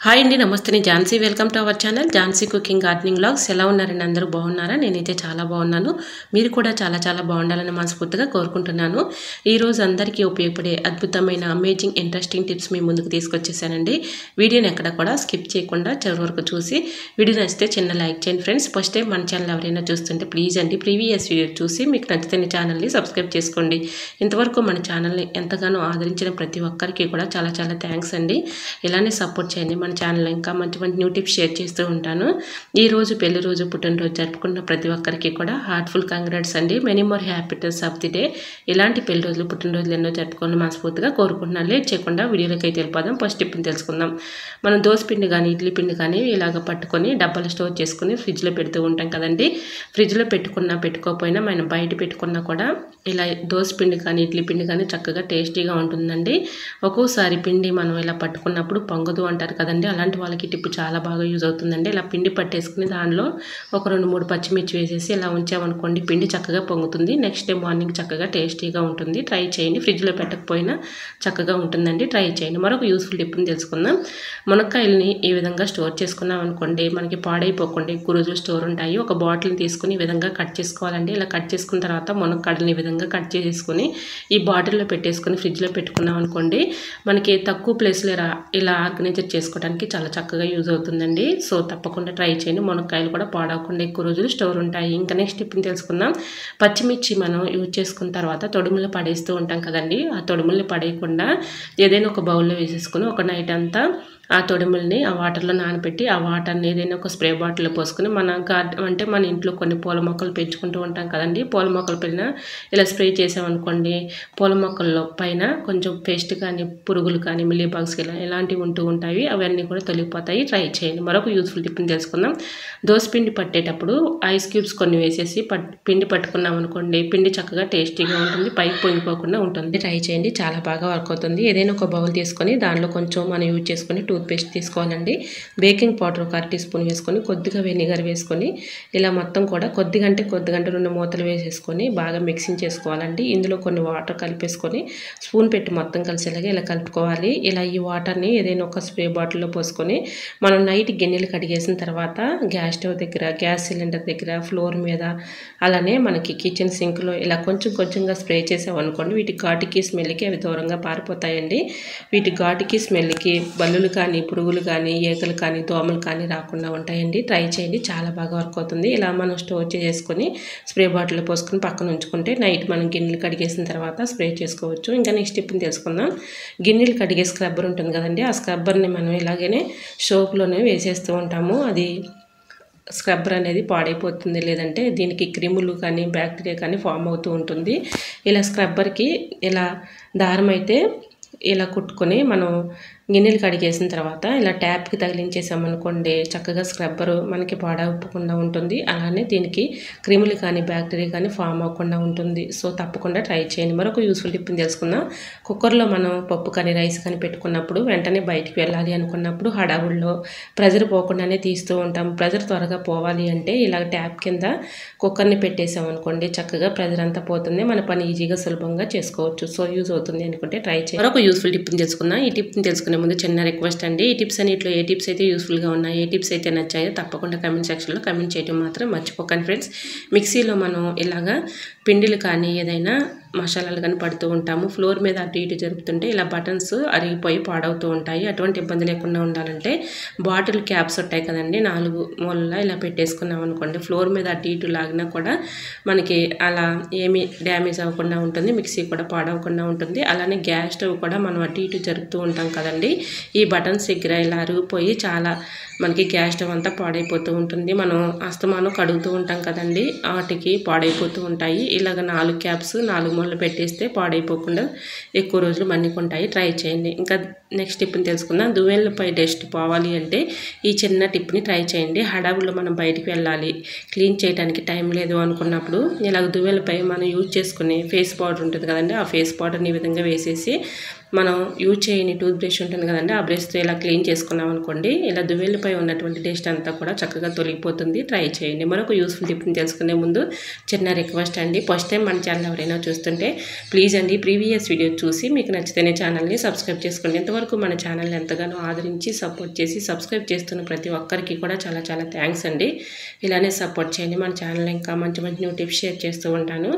Hi అండి, నమస్తే. నేను Jhansi. Welcome to our channel Jhansi cooking gardening vlogs. ఎలా ఉన్నారండి? అందరూ బాగున్నారా? నేనైతే చాలా బాగున్నాను. మీరు కూడా చాలా బాగుండాలని మనస్ఫూర్తిగా కోరుకుంటున్నాను. ఈరోజు అందరికీ ఉపయోగపడే అద్భుతమైన అమేజింగ్ ఇంట్రెస్టింగ్ టిప్స్ మీ ముందుకు తీసుకొచ్చేసానండి. వీడియోని ఎక్కడ కూడా స్కిప్ చేయకుండా చివరి వరకు చూసి వీడియో నచ్చితే చిన్న లైక్ చేయండి ఫ్రెండ్స్. ఫస్ట్ టైం మన ఛానల్ ఎవరైనా చూస్తుంటే ప్లీజ్ అండి ప్రీవియస్ వీడియో చూసి మీకు నచ్చితే ఛానల్ని సబ్స్క్రైబ్ చేసుకోండి. ఇంతవరకు మన ఛానల్ని ఎంతగానో ఆదరించిన ప్రతి ఒక్కరికి కూడా చాలా థ్యాంక్స్ అండి. ఇలానే సపోర్ట్ చేయండి. మన ఛానల్లో ఇంకా మంచి న్యూ టిప్స్ షేర్ చేస్తూ ఉంటాను. ఈ రోజు పెళ్లి రోజు, పుట్టినరోజు జరుపుకున్న ప్రతి ఒక్కరికి కూడా హార్ట్ఫుల్ కంగ్రాట్స్ అండి. Many more happiness of the day. ఇలాంటి పెళ్లి రోజులు, పుట్టినరోజులు ఎన్నో జరుపుకోవాలని మనస్ఫూర్తిగా కోరుకుంటున్నాను. లేట్ చేయకుండా వీడియోలోకి అయితే వెళ్ళిపోదాం. ఫస్ట్ టిప్ని తెలుసుకుందాం. మనం దోసపిండి కానీ ఇడ్లీ పిండి కానీ ఇలాగ పట్టుకొని డబ్బాలు స్టోర్ చేసుకుని ఫ్రిడ్జ్లో పెడుతూ ఉంటాం కదండి. ఫ్రిడ్జ్లో పెట్టుకోకపోయినా మనం బయట పెట్టుకున్నా కూడా ఇలా దోసపిండి కానీ ఇడ్లీ పిండి కానీ చక్కగా టేస్టీగా ఉంటుందండి. ఒక్కోసారి పిండి మనం ఇలా పట్టుకున్నప్పుడు పొంగదు అంటారు కదండి. అలాంటి వాళ్ళకి టిప్పు చాలా బాగా యూజ్ అవుతుందండి. ఇలా పిండి పట్టేసుకుని దానిలో ఒక 2-3 పచ్చిమిర్చి వేసేసి ఇలా ఉంచామనుకోండి, పిండి చక్కగా పొంగుతుంది. నెక్స్ట్ డే మార్నింగ్ చక్కగా టేస్టీగా ఉంటుంది. ట్రై చేయండి. ఫ్రిడ్జ్లో పెట్టకపోయినా చక్కగా ఉంటుందండి. ట్రై చేయండి. మరొక యూస్ఫుల్ టిప్ని తెలుసుకుందాం. మునక్కాయలని ఈ విధంగా స్టోర్ చేసుకున్నాం అనుకోండి, మనకి పాడైపోకుండా ఎక్కువ రోజులు స్టోర్ ఉంటాయి. ఒక బాటిల్ని తీసుకుని ఈ విధంగా కట్ చేసుకోవాలండి. ఇలా కట్ చేసుకున్న తర్వాత మునక్కాడలని ఈ విధంగా కట్ చేసుకుని ఈ బాటిల్లో పెట్టేసుకుని ఫ్రిడ్జ్లో పెట్టుకున్నాం అనుకోండి, మనకి తక్కువ ప్లేస్లో ఇలా ఆర్గనైజర్ చేసుకోవడానికి చాలా చక్కగా యూజ్ అవుతుందండి. సో తప్పకుండా ట్రై చేయండి. మునక్కాయలు కూడా పాడవకుండా ఎక్కువ రోజులు స్టోర్ ఉంటాయి. ఇంకా నెక్స్ట్ టిప్ని తెలుసుకుందాం. పచ్చిమిర్చి మనం యూజ్ చేసుకున్న తర్వాత తొడుములు పడేస్తూ ఉంటాం కదండి. ఆ తొడుముల్ని పడేయకుండా ఏదైనా ఒక బౌల్లో వేసేసుకుని ఒక నైట్ అంతా ఆ తొడుముల్ని ఆ వాటర్లో నానబెట్టి ఆ వాటర్ని ఏదైనా ఒక స్ప్రే బాటిల్లో పోసుకుని మన ఇంట్లో కొన్ని పూల మొక్కలు పెంచుకుంటూ ఉంటాం కదండి. పూల మొక్కల పైన ఇలా స్ప్రే చేసామనుకోండి, పూల మొక్కల్లో పైన కొంచెం పేస్ట్ కానీ పురుగులు కానీ మిల్లీ బాగ్స్ ఇలాంటివి ఉంటూ ఉంటాయి. అవన్నీ కూడా తొలగిపోతాయి. ట్రై చేయండి. మరొక యూస్ఫుల్ టిప్ని తెలుసుకుందాం. దోసపిండి పట్టేటప్పుడు ఐస్ క్యూబ్స్ కొన్ని వేసేసి పిండి పట్టుకున్నాం అనుకోండి, పిండి చక్కగా టేస్టీగా ఉంటుంది. పైకి పొంగిపోకుండా ఉంటుంది. ట్రై చేయండి. చాలా బాగా వర్క్ అవుతుంది. ఏదైనా ఒక బౌల్ తీసుకొని దానిలో కొంచెం మనం యూజ్ చేసుకొని టూత్పేస్ట్ తీసుకోవాలండి. బేకింగ్ పౌడర్ ఒక 1 టీ స్పూన్ వేసుకొని కొద్దిగా వెనిగర్ వేసుకొని ఇలా మొత్తం కూడా కొద్దిగా 2 మూతలు వేసేసుకొని బాగా మిక్సింగ్ చేసుకోవాలండి. ఇందులో కొన్ని వాటర్ కలిపేసుకొని స్పూన్ పెట్టి మొత్తం కలిసేలాగా ఇలా కలుపుకోవాలి. ఇలా ఈ వాటర్ని ఏదైనా ఒక స్ప్రే బాటిల్లో పోసుకొని మనం నైట్ గిన్నెలు కడిగేసిన తర్వాత గ్యాస్ స్టవ్ దగ్గర, గ్యాస్ సిలిండర్ దగ్గర, ఫ్లోర్ మీద, అలానే మనకి కిచెన్ సింక్లో ఇలా కొంచెంగా స్ప్రే చేసామనుకోండి, వీటి ఘాటుకి స్మెల్కి అవి దూరంగా పారిపోతాయండి. వీటి ఘాటుకి స్మెల్కి బల్లులు కానీ పురుగులు కానీ ఈగలు కానీ దోమలు కానీ రాకుండా ఉంటాయండి. ట్రై చేయండి. చాలా బాగా వర్క్ అవుతుంది. ఇలా మనం స్టోర్ చేసుకొని స్ప్రే బాటిల్లో పోసుకొని పక్కన ఉంచుకుంటే నైట్ మనం గిన్నెలు కడిగేసిన తర్వాత స్ప్రే చేసుకోవచ్చు. ఇంకా నెక్స్ట్ టిప్ని తెలుసుకుందాం. గిన్నెలు కడిగే స్క్రబ్బర్ ఉంటుంది కదండి. ఆ స్క్రబ్బర్ని మనం ఇలాగనే సోప్లోనే వేసేస్తూ ఉంటాము. అది స్క్రబ్బర్ అనేది పాడైపోతుంది, లేదంటే దీనికి క్రిములు కానీ బ్యాక్టీరియా కానీ ఫామ్ అవుతూ ఉంటుంది. ఇలా స్క్రబ్బర్కి ఇలా దారం అయితే ఇలా కుట్టుకొని మనం గిన్నెలు కడిగేసిన తర్వాత ఇలా ట్యాప్కి తగిలించేసామనుకోండి, చక్కగా స్క్రబ్బరు మనకి పాడవకుండా ఉంటుంది. అలానే దీనికి క్రిములు కానీ బ్యాక్టీరియా కానీ ఫామ్ అవ్వకుండా ఉంటుంది. సో తప్పకుండా ట్రై చేయండి. మరొక యూస్ఫుల్ టిప్ని తెలుసుకుందాం. కుక్కర్లో మనం పప్పు కానీ రైస్ కానీ పెట్టుకున్నప్పుడు వెంటనే బయటికి వెళ్ళాలి అనుకున్నప్పుడు హడావుల్లో ప్రెజర్ పోకుండానే తీస్తూ ఉంటాం. ప్రెజర్ త్వరగా పోవాలి అంటే ఇలా ట్యాప్ కింద కుక్కర్ని పెట్టేసామనుకోండి, చక్కగా ప్రెజర్ అంతా పోతుంది. మన పని ఈజీగా సులభంగా చేసుకోవచ్చు. సో యూజ్ అవుతుంది అనుకుంటే ట్రై చేయండి. మరొక యూస్ఫుల్ టిప్ని తెలుసుకుందాం. ఈ టిప్ని తెలుసుకునే ముందు చిన్న రిక్వెస్ట్ అండి. ఈ టిప్స్ అన్నిట్లో ఏ టిప్స్ అయితే యూస్ఫుల్గా ఉన్నాయి, ఏ టిప్స్ అయితే నచ్చాయో తప్పకుండా కమెంట్ సెక్షన్లో కమెంట్ చేయడం మాత్రం మర్చిపోకండి ఫ్రెండ్స్. మిక్సీలో మనం ఇలాగా పిండిలు కానీ ఏదైనా మసాలాలు కానీ పడుతూ ఉంటాము. ఫ్లోర్ మీద అటు ఇటు జరుపుతుంటే ఇలా బటన్స్ అరిగిపోయి పాడవుతూ ఉంటాయి. అటువంటి ఇబ్బంది లేకుండా ఉండాలంటే బాటిల్ క్యాప్స్ ఉంటాయి కదండి, 4 మూలలా ఇలా పెట్టేసుకున్నాం అనుకోండి, ఫ్లోర్ మీద అటు ఇటు లాగినా కూడా మనకి అలా ఏమీ డ్యామేజ్ అవ్వకుండా ఉంటుంది. మిక్సీ కూడా పాడవకుండా ఉంటుంది. అలానే గ్యాస్ స్టవ్ కూడా మనం అటు ఇటు జరుపుతూ ఉంటాం కదండి, ఈ బటన్స్ దగ్గర ఇలా అరిగిపోయి చాలా మనకి గ్యాస్ స్టవ్ అంతా పాడైపోతూ ఉంటుంది. మనం అస్తమానం కడుగుతూ ఉంటాం కదండి, వాటికి పాడైపోతూ ఉంటాయి. ఇలాగ 4 క్యాప్స్ 4 మూలలు పెట్టేస్తే పాడైపోకుండా ఎక్కువ రోజులు మన్నికుంటాయి. ట్రై చేయండి. ఇంకా నెక్స్ట్ టిప్ని తెలుసుకుందాం. దువ్వెనలపై డస్ట్ పోవాలి అంటే ఈ చిన్న టిప్ని ట్రై చేయండి. హడావుల్లో మనం బయటికి వెళ్ళాలి, క్లీన్ చేయడానికి టైం లేదు అనుకున్నప్పుడు ఇలాగ దువ్వెనలపై మనం యూజ్ చేసుకునే ఫేస్ పౌడర్ ఉంటుంది కదండి, ఆ ఫేస్ పౌడర్ని ఈ విధంగా వేసేసి మనం యూజ్ చేయని టూత్ బ్రష్ ఉంటుంది కదండి, ఆ బ్రష్తో ఇలా క్లీన్ చేసుకున్నాం అనుకోండి, ఇలా దువ్వెలపై ఉన్నటువంటి డస్ట్ అంతా కూడా చక్కగా తొలగిపోతుంది. ట్రై చేయండి. మరొక యూస్ఫుల్ టిప్ని తెలుసుకునే ముందు చిన్న రిక్వెస్ట్ అండి, ఫస్ట్ టైం మన ఛానల్ ఎవరైనా చూస్తుంటే ప్లీజ్ అండి ప్రీవియస్ వీడియో చూసి మీకు నచ్చితేనే ఛానల్ని సబ్స్క్రైబ్ చేసుకోండి. ఇంతవరకు మన ఛానల్ని ఎంతగానో ఆదరించి సపోర్ట్ చేసి సబ్స్క్రైబ్ చేస్తున్న ప్రతి ఒక్కరికి కూడా చాలా చాలా థ్యాంక్స్ అండి. ఇలానే సపోర్ట్ చేయండి. మన ఛానల్ ఇంకా మంచి మంచి న్యూ టిప్స్ షేర్ చేస్తూ ఉంటాను.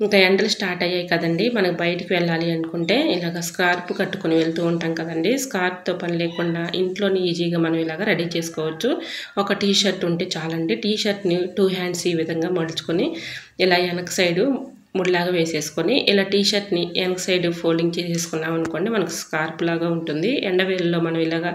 ఇంకా ఎండలు స్టార్ట్ అయ్యాయి కదండి, మనకు బయటికి వెళ్ళాలి అనుకుంటే ఇలాగ స్కార్ప్ కట్టుకొని వెళ్తూ ఉంటాం కదండి. స్కార్ప్తో పని లేకుండా ఇంట్లోనే ఈజీగా మనం ఇలాగ రెడీ చేసుకోవచ్చు. ఒక టీ షర్ట్ ఉంటే చాలండి. టీ షర్ట్ని 2 హ్యాండ్స్ ఈ విధంగా మడుచుకొని ఇలా వెనక సైడు ముడిలాగా వేసేసుకొని ఇలా టీ షర్ట్ని వెనక సైడ్ ఫోల్డింగ్ చేసేసుకున్నాం అనుకోండి, మనకు స్కార్ప్ లాగా ఉంటుంది. ఎండవేళ్ళలో మనం ఇలాగా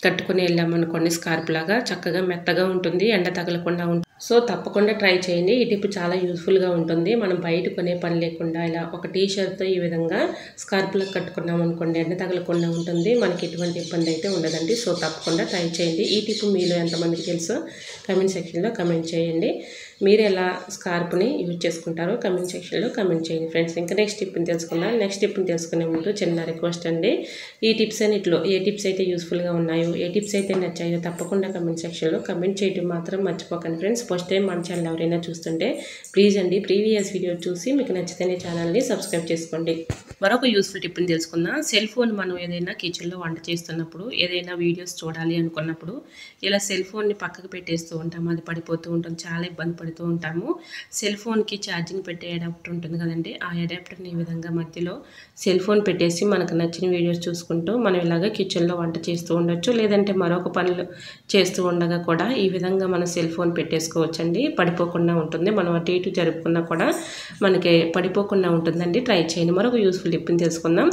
కట్టుకుని వెళ్ళామనుకోండి స్కార్ప్ లాగా చక్కగా మెత్తగా ఉంటుంది, ఎండ తగలకుండా ఉంటుంది. సో తప్పకుండా ట్రై చేయండి. ఈ టిప్ చాలా యూస్ఫుల్గా ఉంటుంది. మనం బయట కొనే పని లేకుండా ఇలా ఒక టీ షర్ట్తో ఈ విధంగా స్కార్ప్లా కట్టుకున్నాం అనుకోండి, ఎండ తగలకుండా ఉంటుంది. మనకి ఎటువంటి ఇబ్బంది అయితే ఉండదండి. సో తప్పకుండా ట్రై చేయండి. ఈ టిప్ మీలో ఎంతమందికి తెలుసో కమెంట్ సెక్షన్లో కమెంట్ చేయండి. మీరు ఎలా స్కార్ప్ని యూజ్ చేసుకుంటారో కమెంట్ సెక్షన్లో కమెంట్ చేయండి ఫ్రెండ్స్. ఇంకా నెక్స్ట్ టిప్ని తెలుసుకుందాం. నెక్స్ట్ టిప్ని తెలుసుకునే ముందు చిన్న రిక్వెస్ట్ అండి, ఈ టిప్స్ అన్నిట్లో ఏ టిప్స్ అయితే యూస్ఫుల్గా ఉన్నాయో, ఏ టిప్స్ అయితే నచ్చాయో తప్పకుండా కమెంట్ సెక్షన్లో కమెంట్ చేయడం మాత్రం మర్చిపోకండి ఫ్రెండ్స్. ఫస్ట్ టైం మన ఛానల్ ఎవరైనా చూస్తుంటే ప్లీజ్ అండి ప్రీవియస్ వీడియో చూసి మీకు నచ్చితేనే ఛానల్ని సబ్స్క్రైబ్ చేసుకోండి. మరొక యూస్ఫుల్ టిప్ని తెలుసుకుందాం. సెల్ ఫోన్ మనం ఏదైనా కిచెన్లో వంట చేస్తున్నప్పుడు, ఏదైనా వీడియోస్ చూడాలి అనుకున్నప్పుడు ఇలా సెల్ ఫోన్ని పక్కకు పెట్టేస్తూ ఉంటాము, అది పడిపోతూ ఉంటుంది, చాలా ఇబ్బంది పడుతూ ఉంటాము. సెల్ ఫోన్కి ఛార్జింగ్ పెట్టే అడాప్టర్ ఉంటుంది కదండి, ఆ అడాప్టర్ని ఈ విధంగా మధ్యలో సెల్ ఫోన్ పెట్టేసి మనకు నచ్చిన వీడియోస్ చూసుకుంటూ మనం ఇలాగ కిచెన్లో వంట చేస్తూ ఉండొచ్చు. లేదంటే మరొక పనులు చేస్తూ ఉండగా కూడా ఈ విధంగా మనం సెల్ ఫోన్ పెట్టేసుకోవచ్చండి, పడిపోకుండా ఉంటుంది. మనం అటు ఇటు జరుపుకున్నా కూడా మనకి పడిపోకుండా ఉంటుందండి. ట్రై చేయండి. మరొక యూస్ఫుల్ టిప్ని తెలుసుకుందాం.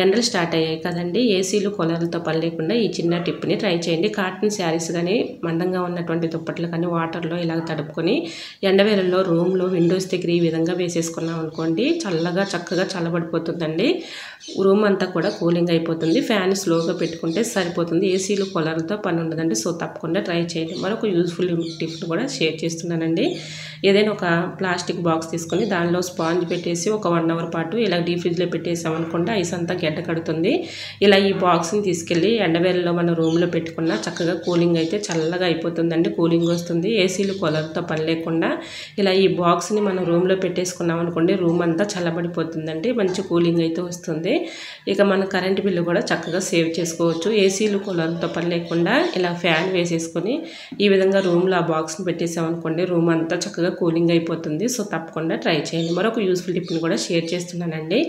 ఎండలు స్టార్ట్ అయ్యాయి కదండి, ఏసీలు కూలర్లతో పని లేకుండా ఈ చిన్న టిప్ని ట్రై చేయండి. కాటన్ శారీస్ కానీ మందంగా ఉన్నటువంటి దుప్పట్లు కానీ వాటర్లో ఇలాగ తడుపుకొని ఎండవేళల్లో రూమ్లో విండోస్ దగ్గర ఈ విధంగా వేసేసుకున్నాం అనుకోండి, చల్లగా చక్కగా చల్లబడిపోతుందండి. రూమ్ అంతా కూడా కూలింగ్ అయిపోతుంది. ఫ్యాన్ స్లోగా పెట్టుకుంటే సరిపోతుంది. ఏసీలు కూలర్లతో పని ఉండదండి. సో తప్పకుండా ట్రై చేయండి. మరొక యూస్ఫుల్ టిప్ని కూడా షేర్ చేస్తున్నానండి. ఏదైనా ఒక ప్లాస్టిక్ బాక్స్ తీసుకొని దానిలో స్పాంజ్ పెట్టేసి ఒక 1 అవర్ పాటు ఇలా డీప్ ఫ్రిడ్జ్లో పెట్టేసామనుకోండి, ఐస్ అంతా గడ్డ కడుతుంది. ఇలా ఈ బాక్స్ని తీసుకెళ్ళి ఎండవేళలో మన రూమ్లో పెట్టుకున్న చక్కగా కూలింగ్ అయితే చల్లగా అయిపోతుందండి, కూలింగ్ వస్తుంది. ఏసీలు కూలర్తో పని లేకుండా ఇలా ఈ బాక్స్ని మనం రూమ్లో పెట్టేసుకున్నాం అనుకోండి, రూమ్ అంతా చల్లబడిపోతుందండి, మంచి కూలింగ్ అయితే వస్తుంది. ఇక మన కరెంట్ బిల్లు కూడా చక్కగా సేవ్ చేసుకోవచ్చు. ఏసీలు కూలర్తో పని లేకుండా ఇలా ఫ్యాన్ వేసేసుకొని ఈ విధంగా రూమ్లో ఆ బాక్స్ని పెట్టేసామనుకోండి, రూమ్ అంతా చక్కగా కూలింగ్ అయిపోతుంది. సో తప్పకుండా ట్రై చేయండి. మరొక యూస్ఫుల్ టిప్ని కూడా షేర్ చేస్తున్నానండి.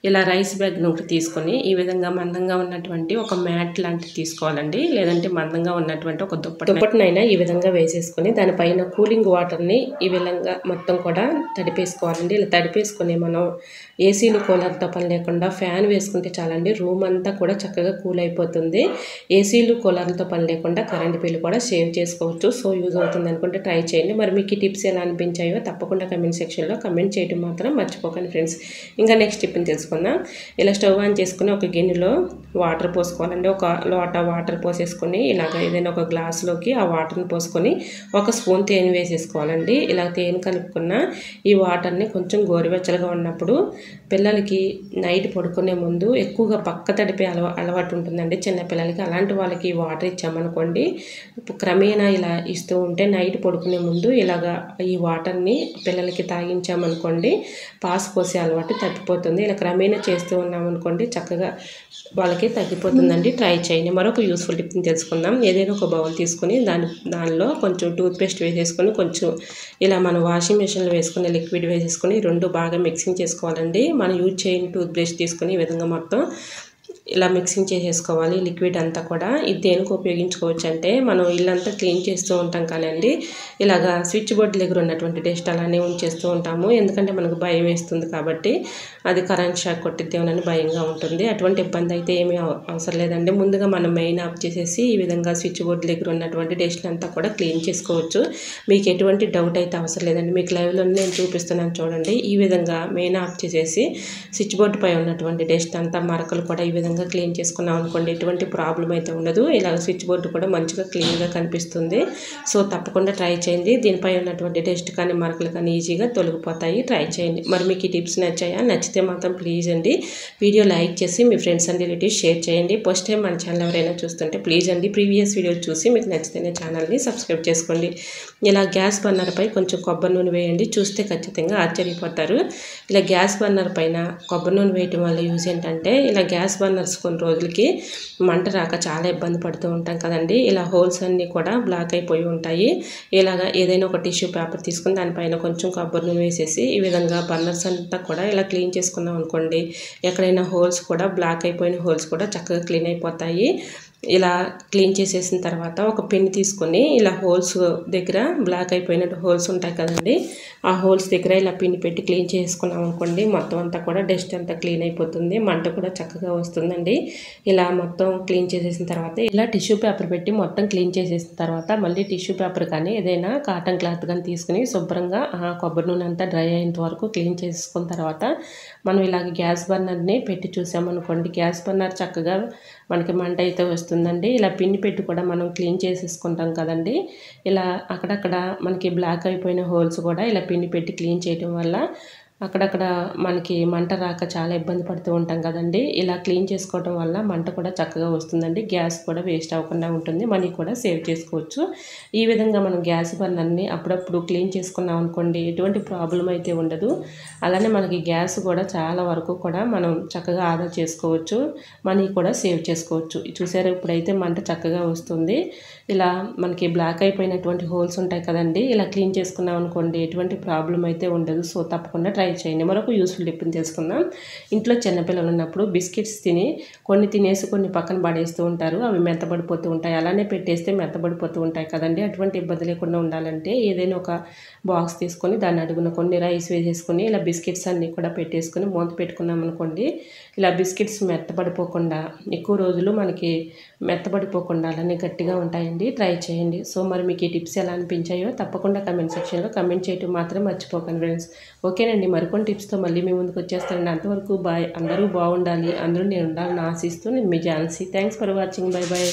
ఇలా రైస్ బ్యాగ్ని ఒకటి తీసుకొని ఈ విధంగా మందంగా ఉన్నటువంటి ఒక మ్యాట్ లాంటిది తీసుకోవాలండి, లేదంటే మందంగా ఉన్నటువంటి ఒక దుప్పటినైనా ఈ విధంగా వేసేసుకొని దానిపైన కూలింగ్ వాటర్ని ఈ విధంగా మొత్తం కూడా తడిపేసుకోవాలండి. ఇలా తడిపేసుకొని మనం ఏసీలు కూలర్తో పని లేకుండా ఫ్యాన్ వేసుకుంటే చాలండి, రూమ్ అంతా కూడా చక్కగా కూల్ అయిపోతుంది. ఏసీలు కూలర్లతో పని లేకుండా కరెంట్ బిల్లు కూడా సేవ్ చేసుకోవచ్చు. సో యూజ్ అవుతుంది అనుకుంటే ట్రై చేయండి. మరి మీకు ఈ టిప్స్ ఎలా అనిపించాయో తప్పకుండా కమెంట్ సెక్షన్లో కమెంట్ చేయడం మాత్రం మర్చిపోకండి ఫ్రెండ్స్. ఇంకా నెక్స్ట్ టిప్ని తెలుసుకుందాం. ఇలా స్టవ్ ఆన్ చేసుకుని ఒక గిన్నెలో వాటర్ పోసుకోవాలండి. ఒక లోట వాటర్ పోసేసుకొని ఇలాగ ఏదైనా ఒక గ్లాసులోకి ఆ వాటర్ని పోసుకొని 1 స్పూన్ తేనె వేసేసుకోవాలండి. ఇలా తేనె కలుపుకున్న ఈ వాటర్ని కొంచెం గోరువెచ్చలుగా ఉన్నప్పుడు పిల్లలకి నైట్ పడుకునే ముందు ఎక్కువగా పక్క తడిపే అలవాటు ఉంటుందండి చిన్నపిల్లలకి. అలాంటి వాళ్ళకి వాటర్ ఇచ్చామనుకోండి, క్రమేణా ఇలా ఇస్తూ ఉంటే నైట్ పడుకునే ముందు ఇలాగా ఈ వాటర్ని పిల్లలకి తాగించామనుకోండి, పాస్ పోసే అలవాటు తప్పిపోతుంది. ఇలా క్రమేణా చేస్తూ ఉన్నామనుకోండి చక్కగా వాళ్ళకి తగ్గిపోతుందండి. ట్రై చేయండి. మరొక యూస్ఫుల్ టిప్ని తెలుసుకుందాం. ఏదైనా ఒక బౌల్ తీసుకొని దానిలో కొంచెం టూత్పేస్ట్ వేసేసుకొని కొంచెం ఇలా మన వాషింగ్ మిషన్లో వేసుకుని లిక్విడ్ వేసేసుకొని 2 బాగా మిక్సింగ్ చేసుకోవాలండి. మనం యూజ్ చేయని టూత్ బ్రష్ తీసుకొని ఈ విధంగా మొత్తం ఇలా మిక్సింగ్ చేసేసుకోవాలి లిక్విడ్ అంతా కూడా. ఇది దేనికి ఉపయోగించుకోవచ్చు అంటే, మనం ఇల్లంతా క్లీన్ చేస్తూ ఉంటాం కానండి, ఇలాగా స్విచ్ బోర్డు దగ్గర ఉన్నటువంటి డస్ట్ అలానే ఉంచేస్తూ ఉంటాము. ఎందుకంటే మనకు భయం వేస్తుంది కాబట్టి, అది కరెంట్ షాక్ కొట్టిద్దేమోనని భయంగా ఉంటుంది. అటువంటి ఇబ్బంది అయితే ఏమీ అవసరం లేదండి. ముందుగా మనం మెయిన్ ఆఫ్ చేసేసి ఈ విధంగా స్విచ్ బోర్డు దగ్గర ఉన్నటువంటి డస్ట్ అంతా కూడా క్లీన్ చేసుకోవచ్చు. మీకు ఎటువంటి డౌట్ అయితే అవసరం లేదండి. మీకు లైవ్లో నేను చూపిస్తున్నాను చూడండి. ఈ విధంగా మెయిన్ ఆఫ్ చేసేసి స్విచ్ బోర్డు పై ఉన్నటువంటి డస్ట్ అంతా మరకలు కూడా ఈ విధంగా విధంగా క్లీన్ చేసుకున్నాం అనుకోండి ఎటువంటి ప్రాబ్లం అయితే ఉండదు. ఇలా స్విచ్ బోర్డు కూడా మంచిగా క్లీన్గా కనిపిస్తుంది. సో తప్పకుండా ట్రై చేయండి. దీనిపై ఉన్నటువంటి డస్ట్ కానీ మరకలు కానీ ఈజీగా తొలగిపోతాయి. ట్రై చేయండి. మరి మీకు ఈ టిప్స్ నచ్చాయా? నచ్చితే మాత్రం ప్లీజ్ అండి వీడియో లైక్ చేసి మీ ఫ్రెండ్స్ అండ్ రిలేటివ్స్ షేర్ చేయండి. ఫస్ట్ టైం మన ఛానల్ ఎవరైనా చూస్తుంటే ప్లీజ్ అండి ప్రీవియస్ వీడియో చూసి మీకు నచ్చితేనే ఛానల్ని సబ్స్క్రైబ్ చేసుకోండి. ఇలా గ్యాస్ బర్నర్పై కొంచెం కొబ్బరి నూనె వేయండి. చూస్తే ఖచ్చితంగా ఆశ్చర్యపోతారు. ఇలా గ్యాస్ బర్నర్ పైన కొబ్బరి నూనె వేయటం వల్ల యూజ్ ఏంటంటే ఇలా గ్యాస్ బర్నర్స్ కొన్ని రోజులకి మంట రాక చాలా ఇబ్బంది పడుతూ ఉంటాం కదండి. ఇలా హోల్స్ అన్నీ కూడా బ్లాక్ అయిపోయి ఉంటాయి. ఇలాగా ఏదైనా ఒక టిష్యూ పేపర్ తీసుకుని దానిపైన కొంచెం కొబ్బరి నూనె వేసేసి ఈ విధంగా బర్నర్స్ అంతా కూడా ఇలా క్లీన్ చేసుకున్నాం అనుకోండి ఎక్కడైనా హోల్స్ కూడా బ్లాక్ అయిపోయిన హోల్స్ కూడా చక్కగా క్లీన్ అయిపోతాయి. ఇలా క్లీన్ చేసేసిన తర్వాత ఒక పెన్ తీసుకొని ఇలా హోల్స్ దగ్గర బ్లాక్ అయిపోయినట్టు హోల్స్ ఉంటాయి కదండి ఆ హోల్స్ దగ్గర ఇలా పిన్ పెట్టి క్లీన్ చేసుకున్నాం అనుకోండి మొత్తం అంతా కూడా డస్ట్ అంతా క్లీన్ అయిపోతుంది. మంట కూడా చక్కగా వస్తుందండి. ఇలా మొత్తం క్లీన్ చేసేసిన తర్వాత ఇలా టిష్యూ పేపర్ పెట్టి మొత్తం క్లీన్ చేసేసిన తర్వాత మళ్ళీ టిష్యూ పేపర్ కానీ ఏదైనా కాటన్ క్లాత్ కానీ తీసుకుని శుభ్రంగా కొబ్బరి నూనె అంతా డ్రై అయ్యేంత వరకు క్లీన్ చేసుకున్న తర్వాత మనం ఇలాగ గ్యాస్ బర్నర్ని పెట్టి చూసామనుకోండి గ్యాస్ బర్నర్ చక్కగా మనకి మంట అయితే వస్తుందండి. ఇలా పిన్ పెట్టి కూడా మనం క్లీన్ చేసేసుకుంటాం కదండి. ఇలా అక్కడక్కడ మనకి బ్లాక్ అయిపోయిన హోల్స్ కూడా ఇలా పిన్ పెట్టి క్లీన్ చేయడం వల్ల అక్కడక్కడ మనకి మంట రాక చాలా ఇబ్బంది పడుతూ ఉంటాం కదండి. ఇలా క్లీన్ చేసుకోవడం వల్ల మంట కూడా చక్కగా వస్తుందండి. గ్యాస్ కూడా వేస్ట్ అవ్వకుండా ఉంటుంది. మనీ కూడా సేవ్ చేసుకోవచ్చు. ఈ విధంగా మనం గ్యాస్ బర్నర్ని అప్పుడప్పుడు క్లీన్ చేసుకున్నాం అనుకోండి ఎటువంటి ప్రాబ్లం అయితే ఉండదు. అలానే మనకి గ్యాస్ కూడా చాలా వరకు కూడా మనం చక్కగా ఆదా చేసుకోవచ్చు. మనీ కూడా సేవ్ చేసుకోవచ్చు. చూసారా ఇప్పుడైతే మంట చక్కగా వస్తుంది. ఇలా మనకి బ్లాక్ అయిపోయినటువంటి హోల్స్ ఉంటాయి కదండి ఇలా క్లీన్ చేసుకున్నాం అనుకోండి ఎటువంటి ప్రాబ్లం అయితే ఉండదు. సో తప్పకుండా ట్రై చేయండి. మరొక యూస్ఫుల్ టిప్ని తెలుసుకుందాం. ఇంట్లో చిన్నపిల్లలు ఉన్నప్పుడు బిస్కెట్స్ తిని కొన్ని తినేసి కొన్ని పక్కన పడేస్తూ ఉంటారు. అవి మెత్తబడిపోతూ ఉంటాయి. అలానే పెట్టేస్తే మెత్తబడిపోతూ ఉంటాయి కదండి. అటువంటి ఇబ్బంది లేకుండా ఉండాలంటే ఏదైనా ఒక బాక్స్ తీసుకొని దాన్ని అడుగున కొన్ని రైస్ వేసేసుకొని ఇలా బిస్కెట్స్ అన్నీ కూడా పెట్టేసుకొని మూత పెట్టుకున్నాం అనుకోండి ఇలా బిస్కెట్స్ మెత్తబడిపోకుండా ఎక్కువ రోజులు మనకి మెత్తబడిపోకుండా అలానే గట్టిగా ఉంటాయండి. ట్రై చేయండి. సో మరి మీకు ఈ టిప్స్ ఎలా అనిపించాయో తప్పకుండా కమెంట్ సెక్షన్లో కమెంట్ చేయడం మాత్రం మర్చిపోకండి ఫ్రెండ్స్. ఓకేనండి మరికొన్ని టిప్స్తో మళ్ళీ మీ ముందుకు వచ్చేస్తానండి. అంతవరకు బాయ్. అందరూ బాగుండాలి అందరూ నేను ఉండాలని ఆశిస్తూ నేను మీ Jhansi. Thanks for watching. Bye bye.